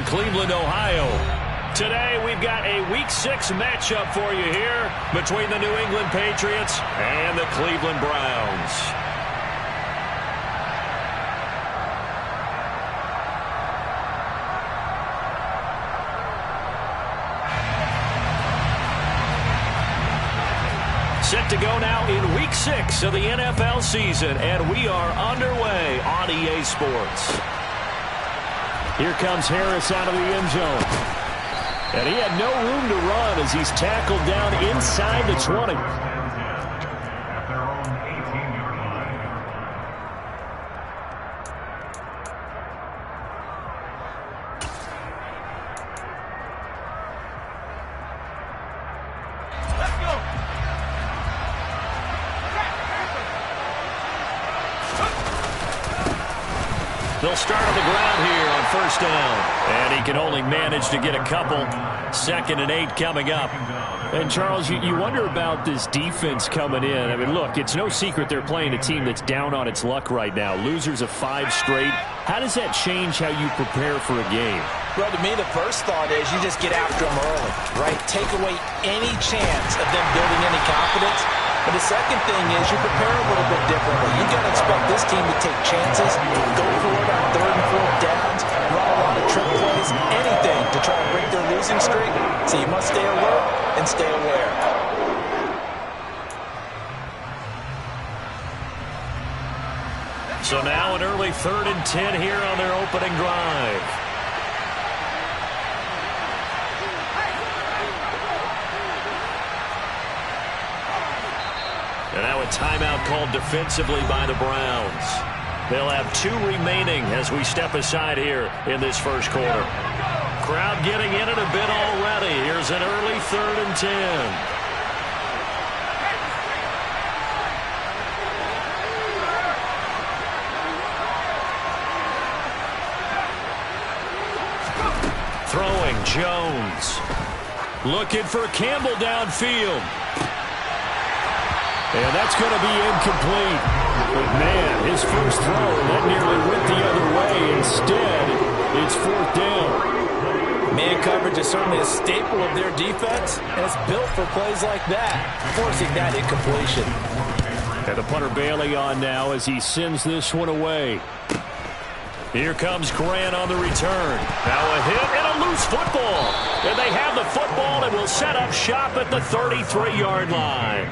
Cleveland, Ohio. Today, we've got a Week 6 matchup for you here between the New England Patriots and the Cleveland Browns. Set to go now in Week 6 of the NFL season, and we are underway on EA Sports. Here comes Harris out of the end zone. And he had no room to run as he's tackled down inside the 20. They'll start on the ground here on first down. And he can only manage to get a couple. 2nd and 8 coming up. And, Charles, you wonder about this defense coming in. I mean, look, it's no secret they're playing a team that's down on its luck right now. Losers of 5 straight. How does that change how you prepare for a game? Well, to me, the first thought is you just get after them early, right? Take away any chance of them building any confidence. But the second thing is you prepare a little bit differently. You got to expect this team to take chances, go for it on 3rd and 4th downs, run a lot of trick plays, anything to try to break their losing streak. So you must stay alert and stay aware. So now an early 3rd and 10 here on their opening drive. And now a timeout called defensively by the Browns. They'll have 2 remaining as we step aside here in this first quarter. Crowd getting in it a bit already. Here's an early 3rd and 10. Throwing Jones. Looking for Campbell downfield. And that's going to be incomplete. But, man, his first throw, that nearly went the other way. Instead, it's 4th down. Man coverage is certainly a staple of their defense, and it's built for plays like that, forcing that incompletion. And the punter Bailey on now as he sends this one away. Here comes Grant on the return. Now a hit and a loose football. And they have the football and will set up shop at the 33-yard line.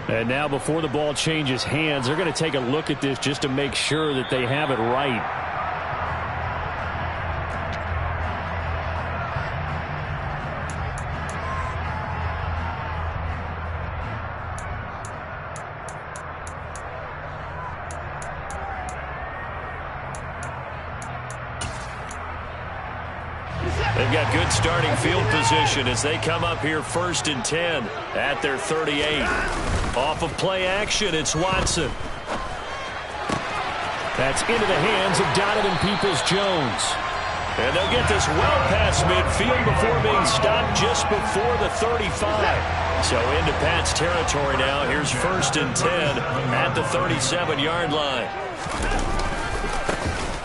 And now before the ball changes hands, they're going to take a look at this just to make sure that they have it right. They've got good starting field position as they come up here 1st and 10 at their 38. Off of play action, it's Watson. That's into the hands of Donovan Peoples-Jones. And they'll get this well past midfield before being stopped just before the 35. So into Pat's territory now. Here's 1st and 10 at the 37-yard line.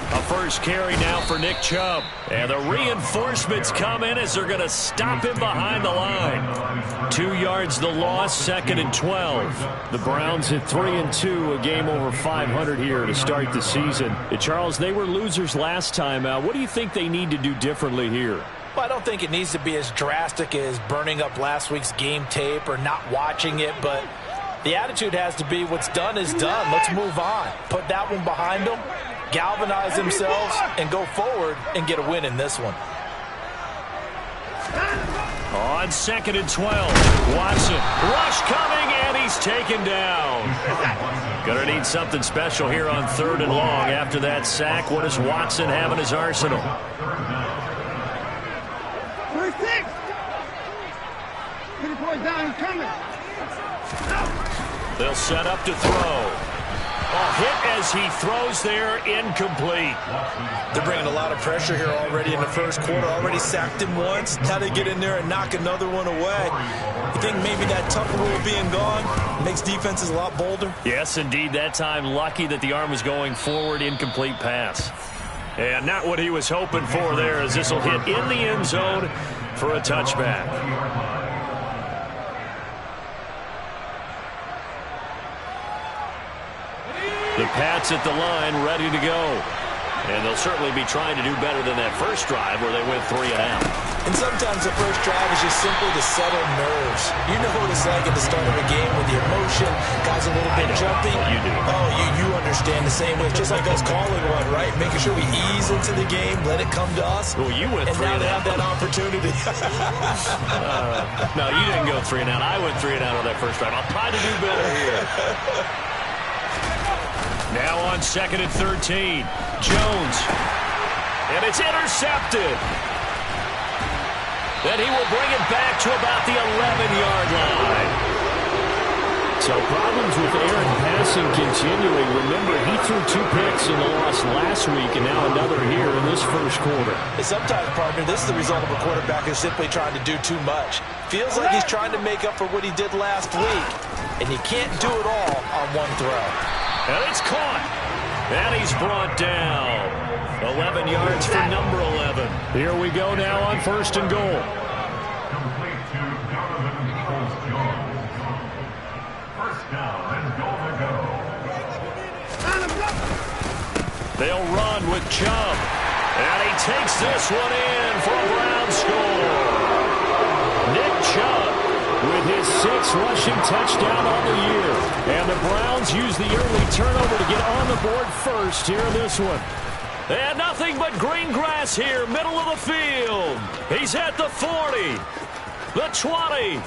A first carry now for Nick Chubb. And the reinforcements come in as they're going to stop him behind the line. 2 yards the loss, 2nd and 12. The Browns at 3-2, a game over 500 here to start the season. Charles, they were losers last time out. What do you think they need to do differently here? Well, I don't think it needs to be as drastic as burning up last week's game tape or not watching it, but the attitude has to be what's done is done. Let's move on. Put that one behind them. Galvanize themselves and go forward and get a win in this one. On 2nd and 12, Watson. Rush coming, and he's taken down. Gonna need something special here on 3rd and long. After that sack, what does Watson have in his arsenal? 36. 24 down, coming. They'll set up to throw. A hit as he throws there, incomplete. They're bringing a lot of pressure here already in the first quarter. Already sacked him once. Now they get in there and knock another one away. You think maybe that tough rule being gone makes defenses a lot bolder? Yes, indeed. That time, lucky that the arm was going forward, incomplete pass. And not what he was hoping for there, as this will hit in the end zone for a touchback. The Pats at the line, ready to go. And they'll certainly be trying to do better than that first drive where they went 3 and out. And sometimes the first drive is just simply to settle nerves. You know what it's like at the start of a game with the emotion, guys a little bit jumpy. You do. Oh, you understand the same way. It's just like us calling one, right? Making sure we ease into the game, let it come to us. Well, you went 3 and out. And now they have that opportunity. No, you didn't go 3 and out. I went 3 and out on that first drive. I'll try to do better here. Now on 2nd and 13. Jones. And it's intercepted. Then he will bring it back to about the 11-yard line. So problems with Aaron passing continuing. Remember, he threw 2 picks in the loss last week, and now another here in this first quarter. And sometimes, partner, this is the result of a quarterback who's simply trying to do too much. Feels like he's trying to make up for what he did last week, and you can't do it all on one throw. And it's caught. And he's brought down. 11 yards for number 11. Here we go now on 1st and goal. They'll run with Chubb. And he takes this one in for a Brown score. Nick Chubb with his 6th rushing touchdown on the year. And the Browns use the early turnover to get on the board first here in this one. And nothing but green grass here, middle of the field. He's at the 40, the 20,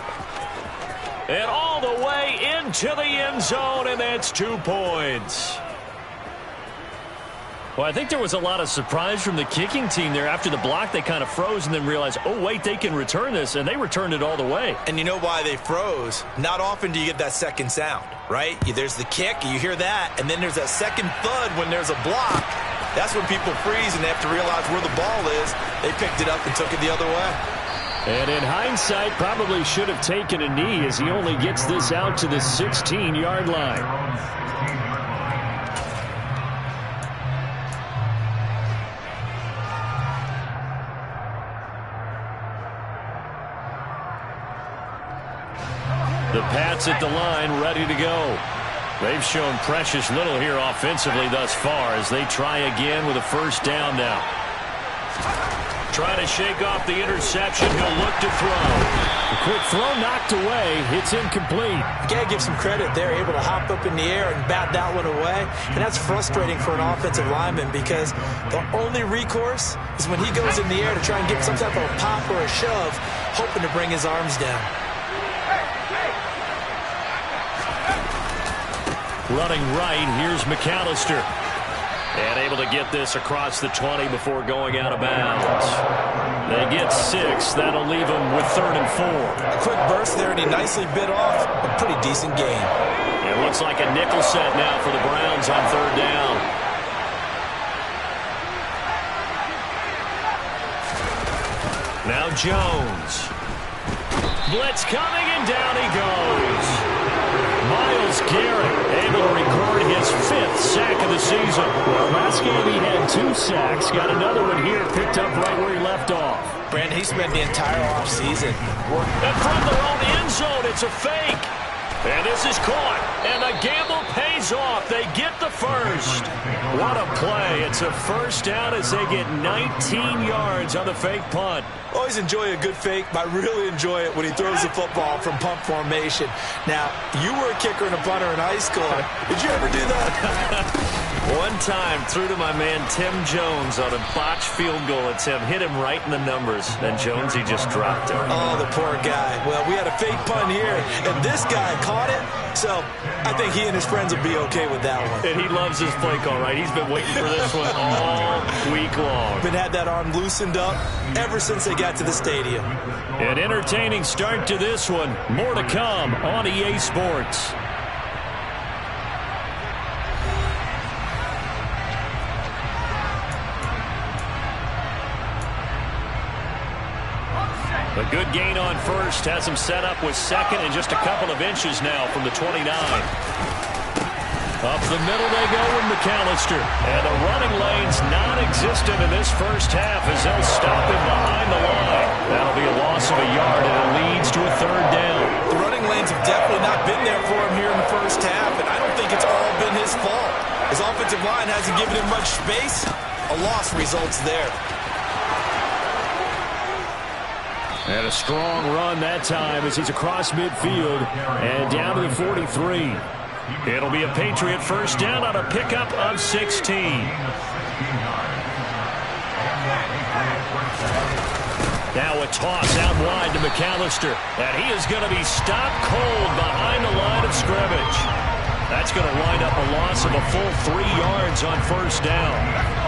and all the way into the end zone, and that's 2 points. Well, I think there was a lot of surprise from the kicking team there. After the block, they kind of froze and then realized, oh, wait, they can return this, and they returned it all the way. And you know why they froze? Not often do you get that second sound, right? There's the kick, you hear that, and then there's that second thud when there's a block. That's when people freeze and they have to realize where the ball is. They picked it up and took it the other way. And in hindsight, probably should have taken a knee as he only gets this out to the 16-yard line. The Pats at the line, ready to go. They've shown precious little here offensively thus far as they try again with a first down now. Trying to shake off the interception. He'll look to throw. A quick throw knocked away. It's incomplete. You got to give some credit. They're able to hop up in the air and bat that one away. And that's frustrating for an offensive lineman because the only recourse is when he goes in the air to try and get some type of a pop or a shove, hoping to bring his arms down. Running right, here's McAllister. And able to get this across the 20 before going out of bounds. They get 6. That'll leave them with 3rd and 4. A quick burst there, and he nicely bit off a pretty decent gain. It looks like a nickel set now for the Browns on 3rd down. Now Jones. Blitz coming, and down he goes. Myles Garrett able to record his 5th sack of the season. Well, last game he had 2 sacks. Got another one here picked up right where he left off. Brandon, he spent the entire offseason. And from their own end zone, it's a fake. And this is caught. And the gamble pays off. They get the first. What a play. It's a first down as they get 19 yards on the fake punt. Always enjoy a good fake, but I really enjoy it when he throws the football from punt formation. Now, you were a kicker and a punter in high school. Did you ever do that? One time, threw to my man Tim Jones on a botched field goal attempt. Hit him right in the numbers. And Jones, he just dropped it. Oh, the poor guy. Well, we had a fake punt here, and this guy caught it. So I think he and his friends will be okay with that one. And he loves his play call, right? He's been waiting for this one all week long. Been had that arm loosened up ever since they got to the stadium. An entertaining start to this one. More to come on EA Sports. A good gain on first has him set up with 2nd and just a couple of inches now from the 29. Up the middle they go with McAllister. And the running lane's non-existent in this first half as they'll stop him behind the line. That'll be a loss of a yard, and it leads to a third down. The running lanes have definitely not been there for him here in the first half, and I don't think it's all been his fault. His offensive line hasn't given him much space. A loss results there. And a strong run that time as he's across midfield and down to the 43. It'll be a Patriot first down on a pickup of 16. Now a toss out wide to McAllister. And he is going to be stopped cold behind the line of scrimmage. That's going to wind up a loss of a full 3 yards on first down.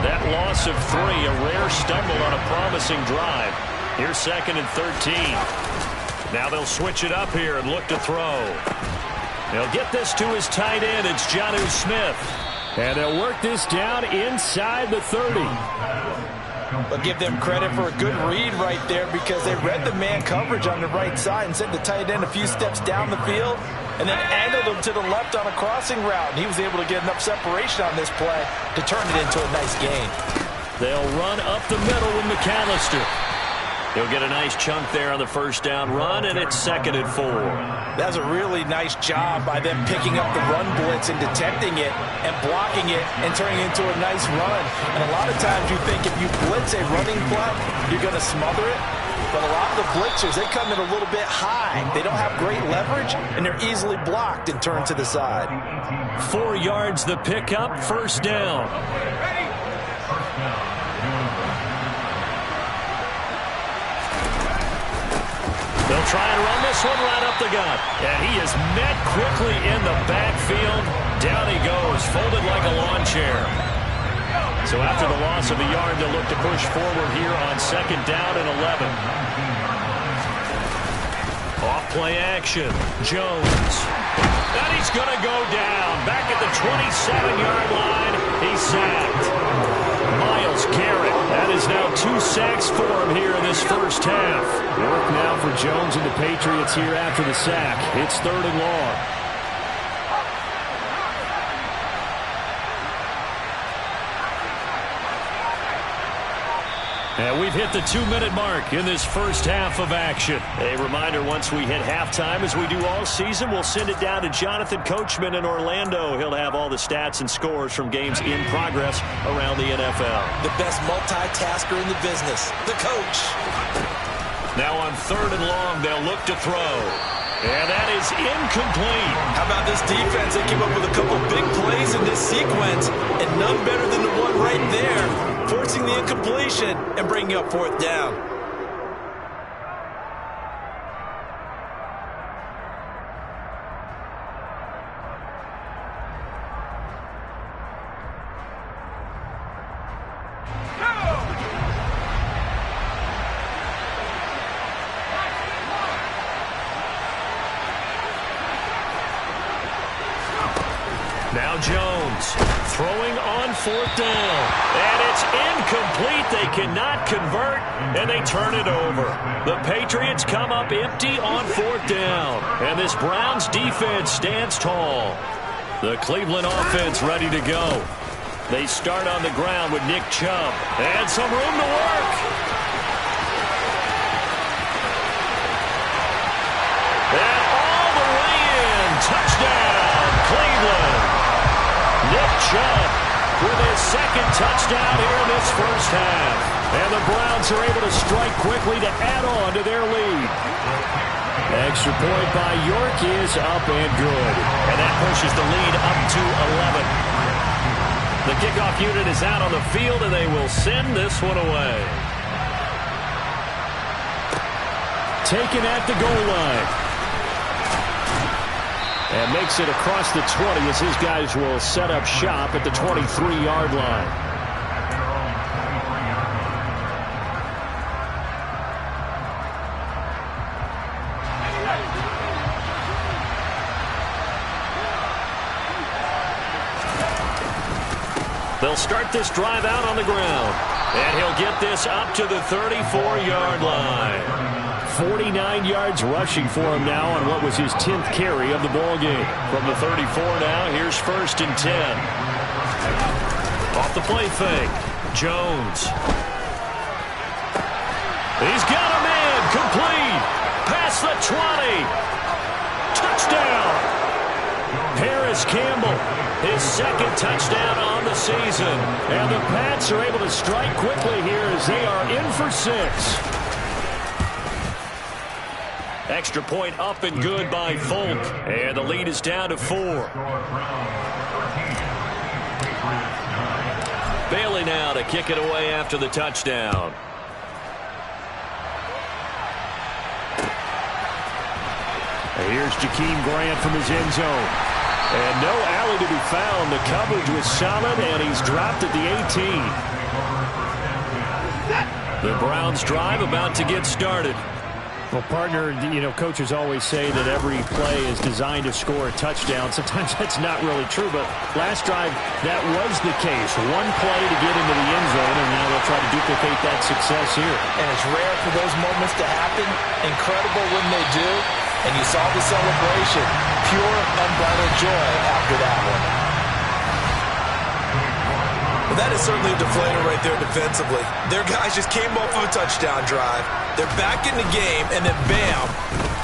That loss of 3, a rare stumble on a promising drive. Here's 2nd and 13. Now they'll switch it up here and look to throw. They'll get this to his tight end. It's Jonnu Smith. And they'll work this down inside the 30. But give them credit for a good read right there because they read the man coverage on the right side and sent the tight end a few steps down the field and then angled him to the left on a crossing route. And he was able to get enough separation on this play to turn it into a nice gain. They'll run up the middle with McAllister. He'll get a nice chunk there on the first down run, and it's 2nd and 4. That's a really nice job by them picking up the run blitz and detecting it and blocking it and turning it into a nice run. And a lot of times you think if you blitz a running play, you're going to smother it. But a lot of the blitzers, they come in a little bit high. They don't have great leverage, and they're easily blocked and turned to the side. 4 yards the pickup, first down. They'll try and run this one right up the gut. And he is met quickly in the backfield. Down he goes, folded like a lawn chair. So after the loss of a yard, they'll look to push forward here on 2nd down and 11. Off play action. Jones. And he's going to go down. Back at the 27-yard line. He's sacked. Myles Garrett. That is now 2 sacks for him here in this first half. Work now for Jones and the Patriots here after the sack. It's 3rd and long. And we've hit the 2-minute mark in this first half of action. A reminder, once we hit halftime, as we do all season, we'll send it down to Jonathan Coachman in Orlando. He'll have all the stats and scores from games in progress around the NFL. The best multitasker in the business, the coach. Now on 3rd and long, they'll look to throw. And that is incomplete. How about this defense? They came up with a couple big plays in this sequence, and none better than the one right there, forcing the incompletion and bringing up 4th down. Now Jones throwing on 4th down. And it's incomplete. They cannot convert, and they turn it over. The Patriots come up empty on 4th down. And this Browns defense stands tall. The Cleveland offense ready to go. They start on the ground with Nick Chubb. And some room to work. And all the way in. Touchdown, Cleveland. Nick Chubb with his 2nd touchdown here in this first half. And the Browns are able to strike quickly to add on to their lead. Extra point by York is up and good. And that pushes the lead up to 11. The kickoff unit is out on the field, and they will send this one away. Taken at the goal line. And makes it across the 20 as his guys will set up shop at the 23-yard line. They'll start this drive out on the ground. And he'll get this up to the 34-yard line. 49 yards rushing for him now on what was his 10th carry of the ball game. From the 34 now, here's 1st and 10. Off the play fake. Jones. He's got a man. Complete. Past the 20. Touchdown. Paris Campbell, his 2nd touchdown on the season. And the Pats are able to strike quickly here as they are in for 6. Extra point up and good by Folk. And the lead is down to 4. Bailey now to kick it away after the touchdown. Here's Jakeem Grant from his end zone. And no alley to be found. The coverage was solid, and he's dropped at the 18. The Browns drive about to get started. Well, partner, coaches always say that every play is designed to score a touchdown. Sometimes that's not really true, but last drive, that was the case. One play to get into the end zone, and now they'll try to duplicate that success here. And it's rare for those moments to happen. Incredible when they do. And you saw the celebration. Pure, unbridled joy after that one. Well, that is certainly a deflator right there defensively. Their guys just came off of a touchdown drive. They're back in the game, and then bam,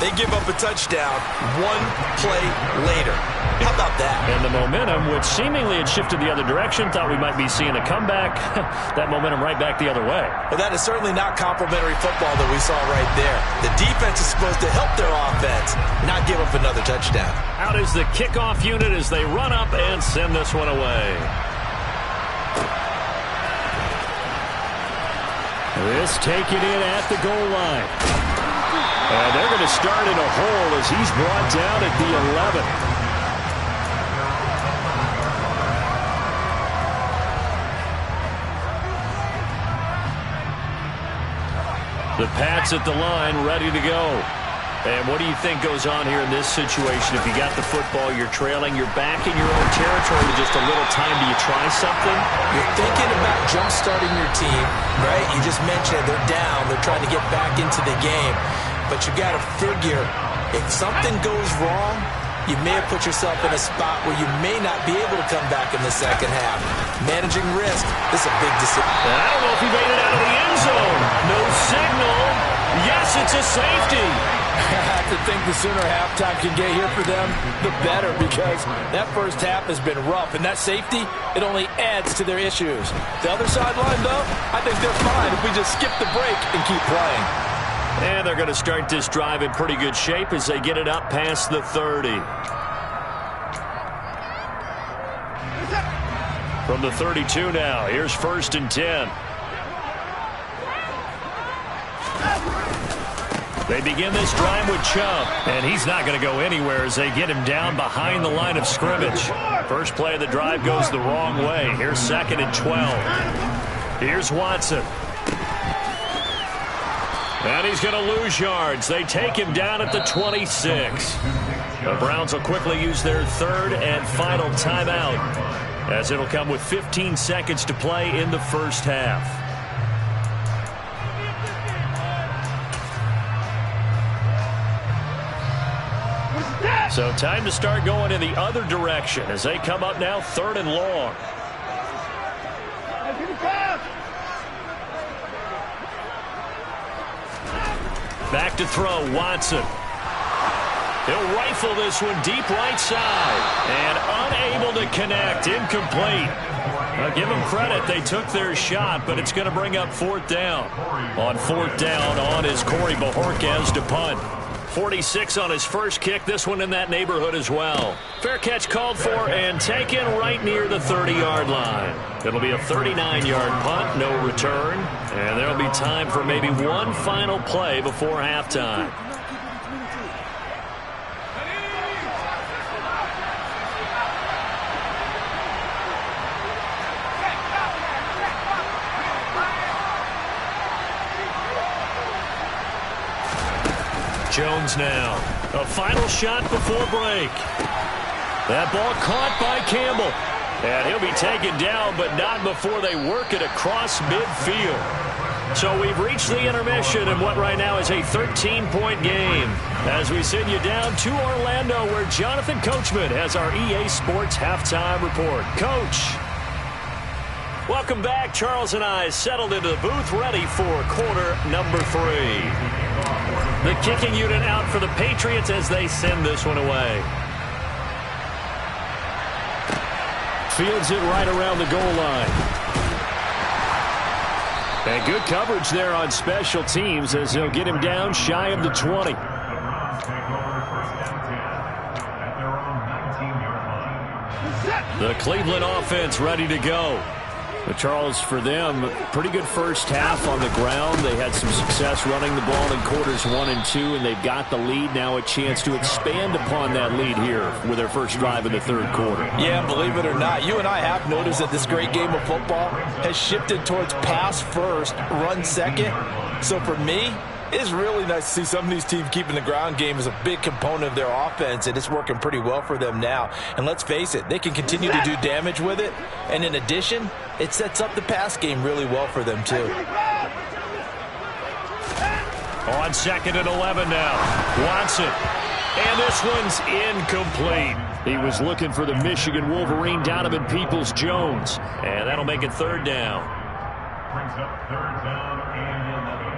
they give up a touchdown one play later. How about that? And the momentum, which seemingly had shifted the other direction, thought we might be seeing a comeback. That momentum right back the other way. Well, that is certainly not complimentary football that we saw right there. The defense is supposed to help their offense, not give up another touchdown. Out is the kickoff unit as they run up and send this one away. This taken in at the goal line. And they're going to start in a hole as he's brought down at the 11. The Pats at the line, ready to go. And what do you think goes on here in this situation? If you got the football, you're trailing, you're back in your own territory with just a little time. Do you try something? You're thinking about jump-starting your team, right? You just mentioned they're down. They're trying to get back into the game. But you got to figure, if something goes wrong, you may have put yourself in a spot where you may not be able to come back in the second half. Managing risk, this is a big decision. I don't know if he made it out of the end zone. No signal. Yes, it's a safety. I have to think the sooner halftime can get here for them, the better, because that first half has been rough, and that safety, it only adds to their issues. The other sideline, though, I think they're fine if we just skip the break and keep playing. And they're going to start this drive in pretty good shape as they get it up past the 30. From the 32 now, here's 1st and 10. They begin this drive with Chubb, and he's not going to go anywhere as they get him down behind the line of scrimmage. First play of the drive goes the wrong way. Here's 2nd and 12. Here's Watson. And he's going to lose yards. They take him down at the 26. The Browns will quickly use their 3rd and final timeout, as it'll come with 15 seconds to play in the first half. So time to start going in the other direction as they come up now 3rd and long. Back to throw, Watson. He'll rifle this one deep right side. And unable to connect, incomplete. I'll give them credit, they took their shot, but it's going to bring up 4th down. On 4th down, on is Corey Bojorquez to punt. 46 on his first kick, this one in that neighborhood as well. Fair catch called for and taken right near the 30-yard line. It'll be a 39-yard punt, no return, and there'll be time for maybe one final play before halftime. Jones now. A final shot before break. That ball caught by Campbell. And he'll be taken down, but not before they work it across midfield. So we've reached the intermission in what right now is a 13-point game. As we send you down to Orlando, where Jonathan Coachman has our EA Sports Halftime Report. Coach. Welcome back. Charles and I settled into the booth, ready for quarter number 3. The kicking unit out for the Patriots as they send this one away. Fields it right around the goal line. And good coverage there on special teams as they'll get him down shy of the 20. The Cleveland offense ready to go. But Charles, for them, pretty good first half on the ground. They had some success running the ball in quarters 1 and 2, and they've got the lead. Now a chance to expand upon that lead here with their first drive in the third quarter. Yeah, believe it or not, you and I have noticed that this great game of football has shifted towards pass first, run second. So for me, it's really nice to see some of these teams keeping the ground game as a big component of their offense, and it's working pretty well for them now. And let's face it, they can continue to do damage with it. And in addition, it sets up the pass game really well for them, too. On 2nd and 11 now. Watson. And this one's incomplete. He was looking for the Michigan Wolverine, Donovan Peoples-Jones. And that'll make it 3rd down. Brings up 3rd down and 11.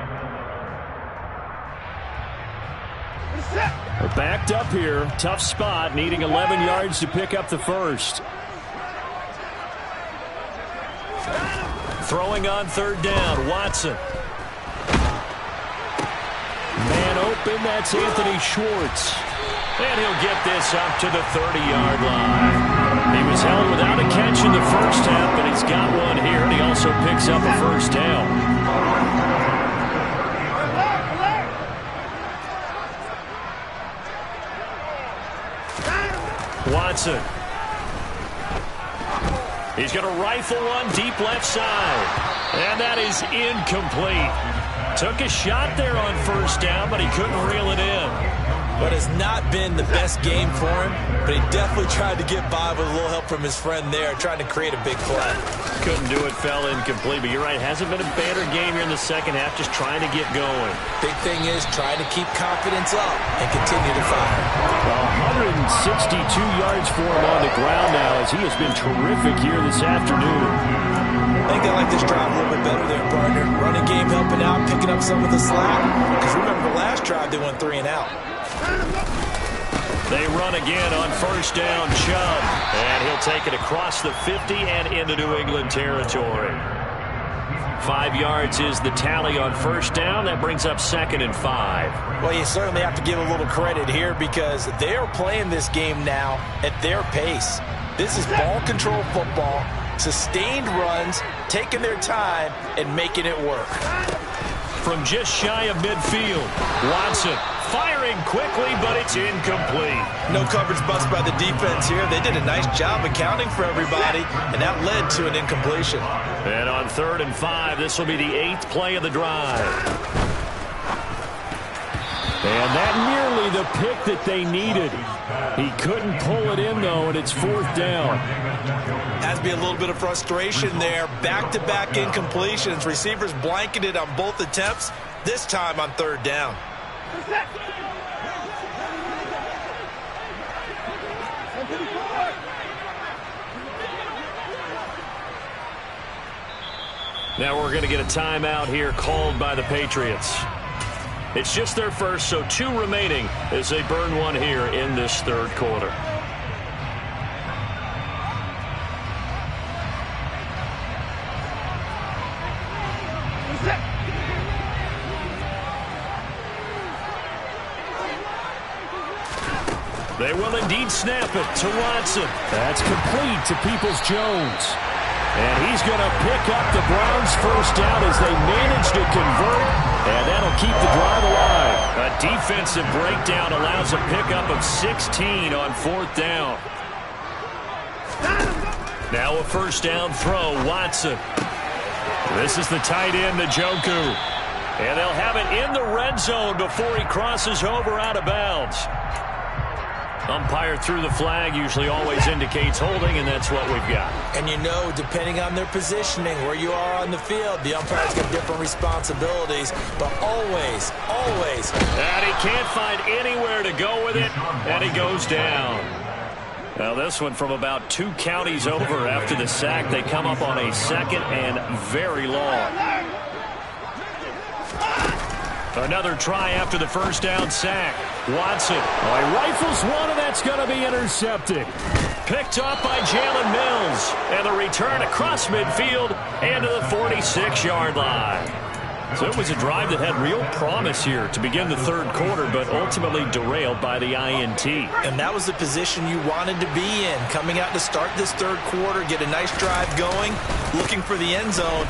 We're backed up here. Tough spot, needing 11 yards to pick up the first. Throwing on 3rd down, Watson. Man open, that's Anthony Schwartz. And he'll get this up to the 30-yard line. He was held without a catch in the first half, but he's got one here, and he also picks up a first down. Watson. He's going to rifle one deep left side. And that is incomplete. Took a shot there on 1st down, but he couldn't reel it in. But it's not been the best game for him, but he definitely tried to get by with a little help from his friend there, trying to create a big play. Couldn't do it, fell incomplete. But you're right, hasn't been a better game here in the second half, just trying to get going. Big thing is trying to keep confidence up and continue to fire. 162 yards for him on the ground now as he has been terrific here this afternoon. I think they like this drive a little bit better there, partner. Running game helping out, picking up some of the slack. Because remember the last drive they went 3 and out. They run again on 1st down, Chubb. And he'll take it across the 50 and into New England territory. 5 yards is the tally on 1st down. That brings up 2nd and 5. Well, you certainly have to give a little credit here because they are playing this game now at their pace. This is ball control football, sustained runs, taking their time, and making it work. From just shy of midfield, Watson firing quickly, but it's incomplete. No coverage bust by the defense here. They did a nice job accounting for everybody, and that led to an incompletion. And on 3rd and 5, this will be the 8th play of the drive. And that nearly the pick that they needed. He couldn't pull it in, though, and it's 4th down. Has to be a little bit of frustration there. Back-to-back incompletions. Receivers blanketed on both attempts, this time on 3rd down. Now we're going to get a timeout here called by the Patriots. It's just their first, so 2 remaining as they burn one here in this 3rd quarter. They will indeed snap it to Watson. That's complete to Peoples-Jones. And he's going to pick up the Browns' first down as they manage to convert, and that'll keep the drive alive. A defensive breakdown allows a pickup of 16 on 4th down. Now a 1st down throw, Watson. This is the tight end, Njoku. And they'll have it in the red zone before he crosses over out of bounds. Umpire threw the flag, usually always indicates holding, and that's what we've got. And you know, depending on their positioning, where you are on the field, the umpire's got different responsibilities, but always, always. And he can't find anywhere to go with it, and he goes down. Now this one from about 2 counties over after the sack. They come up on a 2nd and very long. Another try after the first down sack. Watson. Oh, he rifles one, and that's going to be intercepted. Picked up by Jalen Mills. And the return across midfield and to the 46-yard line. So it was a drive that had real promise here to begin the 3rd quarter, but ultimately derailed by the INT. And that was the position you wanted to be in. Coming out to start this 3rd quarter, get a nice drive going, looking for the end zone.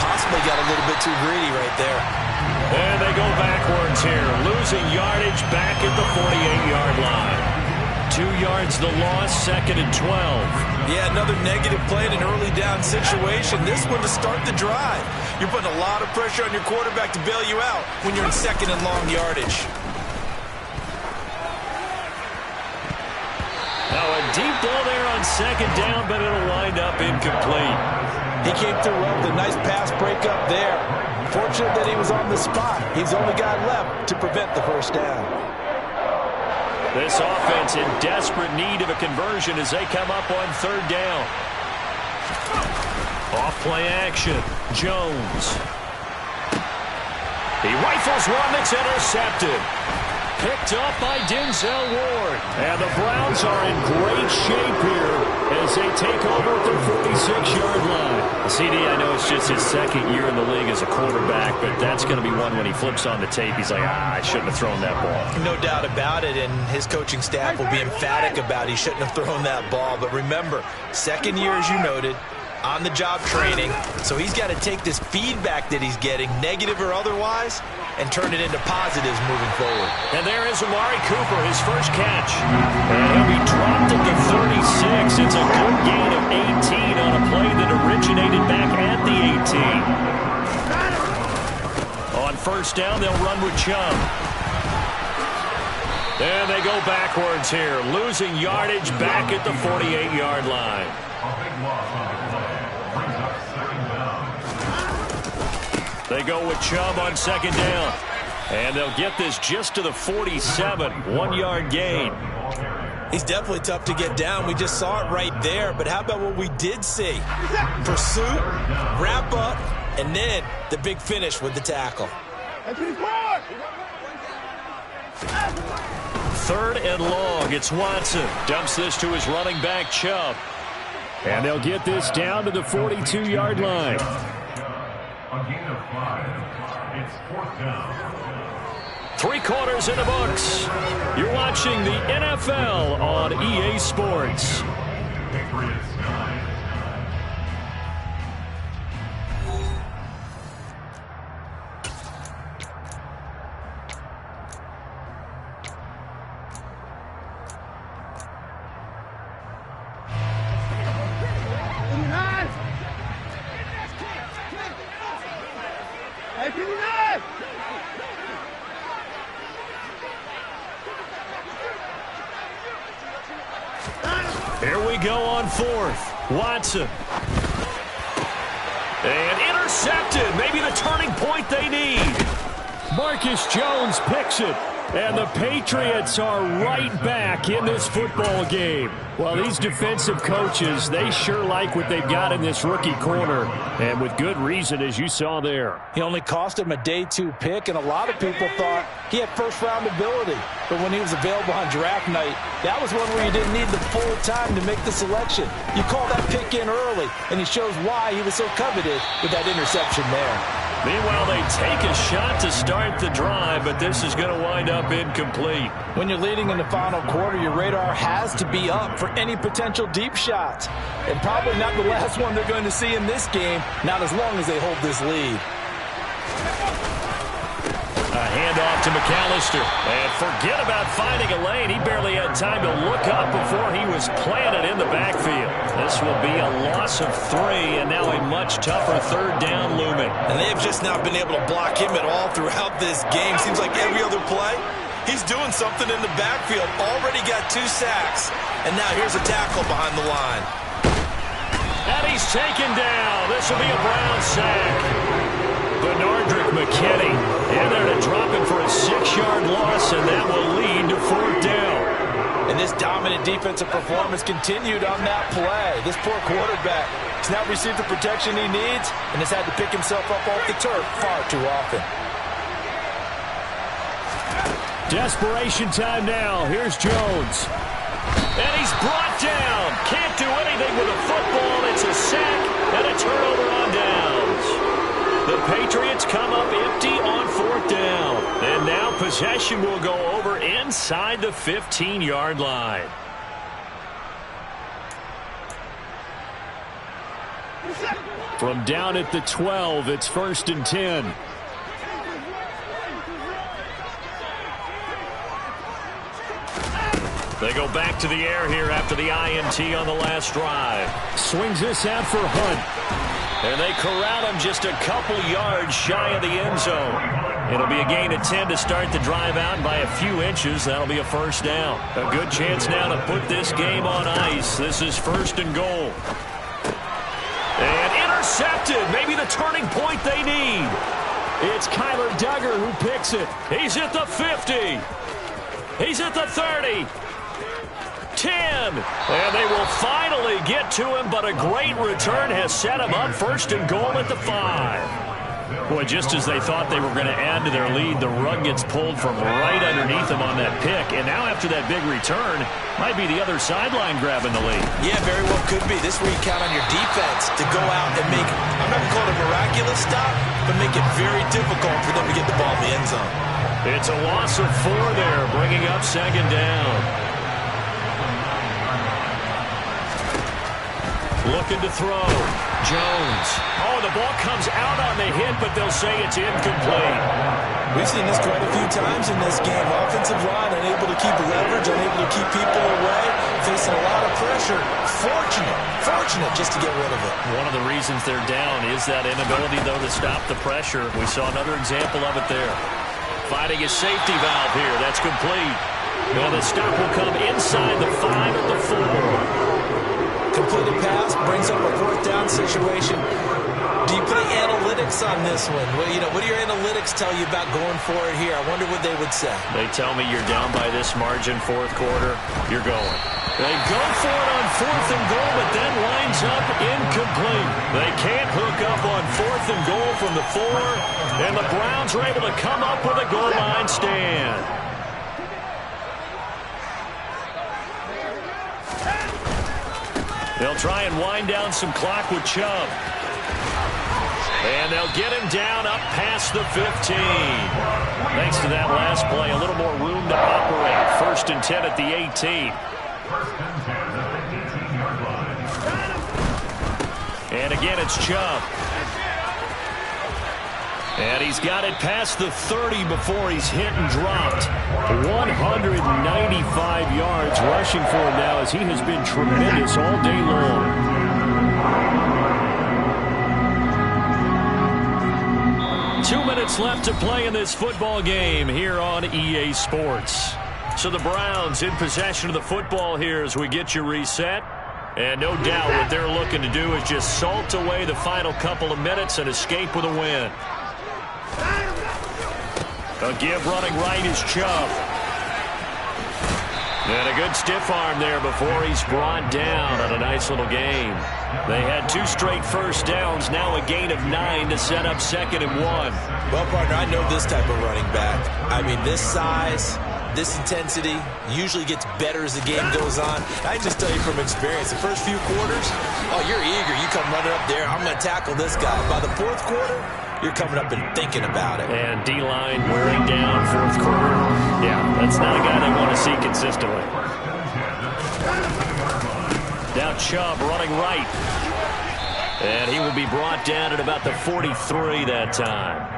Possibly got a little bit too greedy right there. And they go backwards here, losing yardage back at the 48-yard line. 2 yards the loss, 2nd and 12. Yeah, another negative play in an early down situation. This one to start the drive. You're putting a lot of pressure on your quarterback to bail you out when you're in 2nd and long yardage. Now a deep ball there on 2nd down, but it'll wind up incomplete. He came through well with a nice pass breakup there. Fortunate that he was on the spot. He's the only guy left to prevent the first down. This offense in desperate need of a conversion as they come up on 3rd down. Off play action. Jones. He rifles one that's intercepted. Picked up by Denzel Ward. And the Browns are in great shape here as they take over at their 46-yard line. CD, I know it's just his 2nd year in the league as a quarterback, but that's going to be one when he flips on the tape. He's like, I shouldn't have thrown that ball. No doubt about it, and his coaching staff will be emphatic about he shouldn't have thrown that ball. But remember, 2nd year, as you noted, on-the-job training, so he's got to take this feedback that he's getting, negative or otherwise, and turn it into positives moving forward. And there is Amari Cooper, his first catch. And he'll be dropped at the 36. It's a good gain of 18 on a play that originated back at the 18. On 1st down, they'll run with Chubb. And they go backwards here, losing yardage back at the 48-yard line. They go with Chubb on 2nd down. And they'll get this just to the 47. 1-yard gain. He's definitely tough to get down. We just saw it right there. But how about what we did see? Pursuit, wrap up, and then the big finish with the tackle. 3rd and long. It's Watson. Dumps this to his running back, Chubb. And they'll get this down to the 42-yard line. A gain of 5. It's 4th down. 3 quarters in the books. You're watching the NFL on EA Sports. Patriots 9. Here we go on 4th. Watson. And intercepted. Maybe the turning point they need. Marcus Jones picks it. And the Patriots are right back in this football game. Well, these defensive coaches, they sure like what they've got in this rookie corner. And with good reason, as you saw there. He only cost him a day 2 pick, and a lot of people thought he had first-round ability. But when he was available on draft night, that was one where you didn't need the full time to make the selection. You call that pick in early, and he shows why he was so coveted with that interception there. Meanwhile, they take a shot to start the drive, but this is going to wind up incomplete. When you're leading in the final quarter, your radar has to be up for any potential deep shots. And probably not the last one they're going to see in this game, not as long as they hold this lead. A handoff to McAllister. And forget about finding a lane. He barely had time to look up before he was planted in the backfield. This will be a loss of 3, and now a much tougher 3rd down looming. And they have just not been able to block him at all throughout this game. Seems like every other play, He's doing something in the backfield. Already got 2 sacks. And now here's a tackle behind the line. And he's taken down. This will be a Brown sack. Bernardrick McKinney in there to drop him for a 6-yard loss, and that will lead to 4th down. And this dominant defensive performance continued on that play. This poor quarterback has now received the protection he needs and has had to pick himself up off the turf far too often. Desperation time now. Here's Jones. And he's brought down. Can't do anything with a football. It's a sack and a turnover on downs. The Patriots come up empty on 4th down. And now possession will go over inside the 15-yard line. From down at the 12, it's 1st and 10. They go back to the air here after the INT on the last drive. Swings this out for Hunt. And they corral him just a couple yards shy of the end zone. It'll be a gain of 10 to start the drive out, and by a few inches, that'll be a 1st down. A good chance now to put this game on ice. This is 1st and goal. And intercepted. Maybe the turning point they need. It's Kyler Duggar who picks it. He's at the 50. He's at the 30. 10. And they will finally get to him, but a great return has set him up 1st and goal at the 5. Boy, just as they thought they were going to add to their lead, the rug gets pulled from right underneath them on that pick. And now after that big return, might be the other sideline grabbing the lead. Yeah, very well could be. This is where you count on your defense to go out and make, I'm not going to call it a miraculous stop, but make it very difficult for them to get the ball in the end zone. It's a loss of 4 there, bringing up 2nd down. Looking to throw. Jones. Oh, the ball comes out on the hit, but they'll say it's incomplete. We've seen this quite a few times in this game. Offensive line unable to keep leverage, unable to keep people away, facing a lot of pressure. Fortunate just to get rid of it. One of the reasons they're down is that inability, though, to stop the pressure. We saw another example of it there. Finding a safety valve here. That's complete. And the stop will come inside the 5 at the 4. Completed pass, brings up a 4th down situation. Do you play analytics on this one? Well, what do your analytics tell you about going for it here? I wonder what they would say. They tell me you're down by this margin 4th quarter, you're going. They go for it on 4th and goal, but then lines up incomplete. They can't hook up on 4th and goal from the 4, and the Browns are able to come up with a goal line stand. They'll try and wind down some clock with Chubb. And they'll get him down up past the 15. Thanks to that last play, a little more room to operate. 1st and 10 at the 18. 1st and 10 at the 18-yard line. And again, it's Chubb. And he's got it past the 30 before he's hit and dropped. 195 yards rushing for him now, as he has been tremendous all day long. Two minutes left to play in this football game here on EA Sports. So the Browns in possession of the football here as we get you reset. And no doubt what they're looking to do is just salt away the final couple of minutes and escape with a win. A give running right is Chubb. And a good stiff arm there before he's brought down on a nice little game. They had 2 straight 1st downs, now a gain of 9 to set up 2nd and 1. Well, partner, I know this type of running back. I mean, this size, this intensity usually gets better as the game goes on. I can just tell you from experience, the first few quarters, oh, you're eager. You come running up there, I'm going to tackle this guy. By the 4th quarter, you're coming up and thinking about it. And D-line wearing down 4th quarter. Yeah, that's not a guy they want to see consistently. Now Chubb running right. And he will be brought down at about the 43 that time.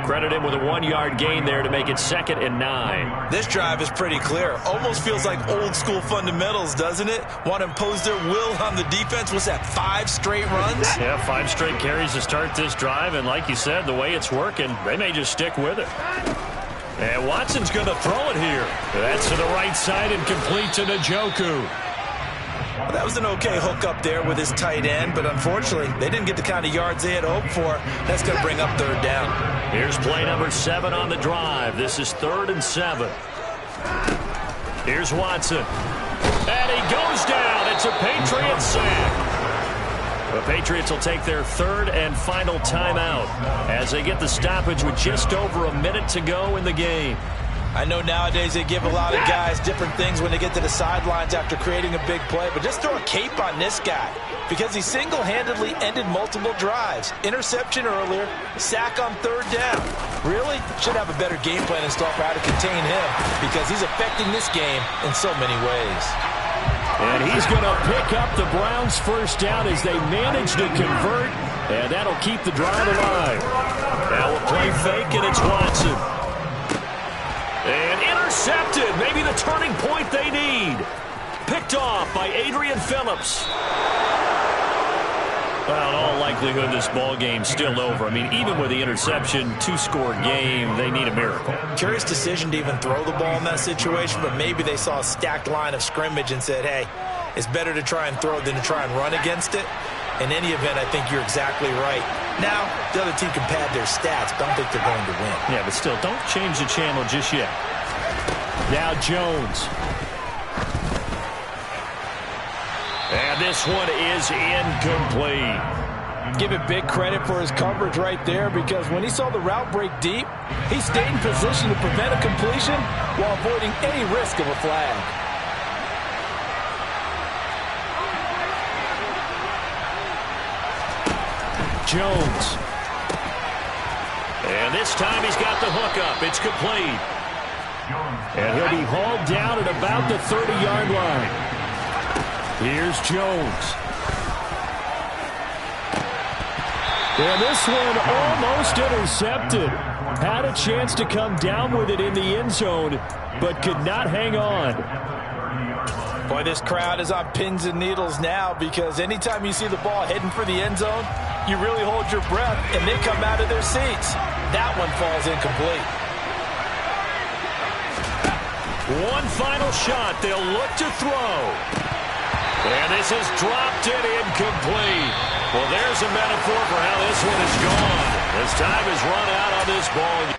Credit him with a 1-yard gain there to make it 2nd and 9. This drive is pretty clear. Almost feels like old school fundamentals, doesn't it? Want to impose their will on the defense. What's that, 5 straight runs? Yeah, 5 straight carries to start this drive. And like you said, the way it's working, they may just stick with it. And Watson's going to throw it here. That's to the right side and complete to Njoku. Well, that was an okay hook up there with his tight end, but unfortunately, they didn't get the kind of yards they had hoped for. That's going to bring up third down. Here's play number 7 on the drive. This is 3rd and 7. Here's Watson. And he goes down. It's a Patriots sack. The Patriots will take their 3rd and final timeout as they get the stoppage with just over a minute to go in the game. I know nowadays they give a lot of guys different things when they get to the sidelines after creating a big play, but just throw a cape on this guy because he single-handedly ended multiple drives. Interception earlier, sack on 3rd down. Really? Should have a better game plan installed for how to contain him because he's affecting this game in so many ways. And he's going to pick up the Browns' first down as they manage to convert, and that'll keep the drive alive. Now a play fake, and it's Watson. And intercepted, maybe the turning point they need. Picked off by Adrian Phillips. Well, in all likelihood, this ball game's still over. I mean, even with the interception, 2-score game, they need a miracle. Curious decision to even throw the ball in that situation, but maybe they saw a stacked line of scrimmage and said, hey, it's better to try and throw than to try and run against it. In any event, I think you're exactly right. Now, the other team can pad their stats, but I don't think they're going to win. Yeah, but still, don't change the channel just yet. Now Jones. And this one is incomplete. Give it big credit for his coverage right there because when he saw the route break deep, he stayed in position to prevent a completion while avoiding any risk of a flag. Jones. And this time he's got the hook up. It's complete. And he'll be hauled down at about the 30-yard line. Here's Jones. And this one almost intercepted. Had a chance to come down with it in the end zone, but could not hang on. Boy, this crowd is on pins and needles now because anytime you see the ball heading for the end zone, you really hold your breath, and they come out of their seats. That one falls incomplete. One final shot. They'll look to throw. And this is dropped and incomplete. Well, there's a metaphor for how this one is gone. As time has run out on this ball.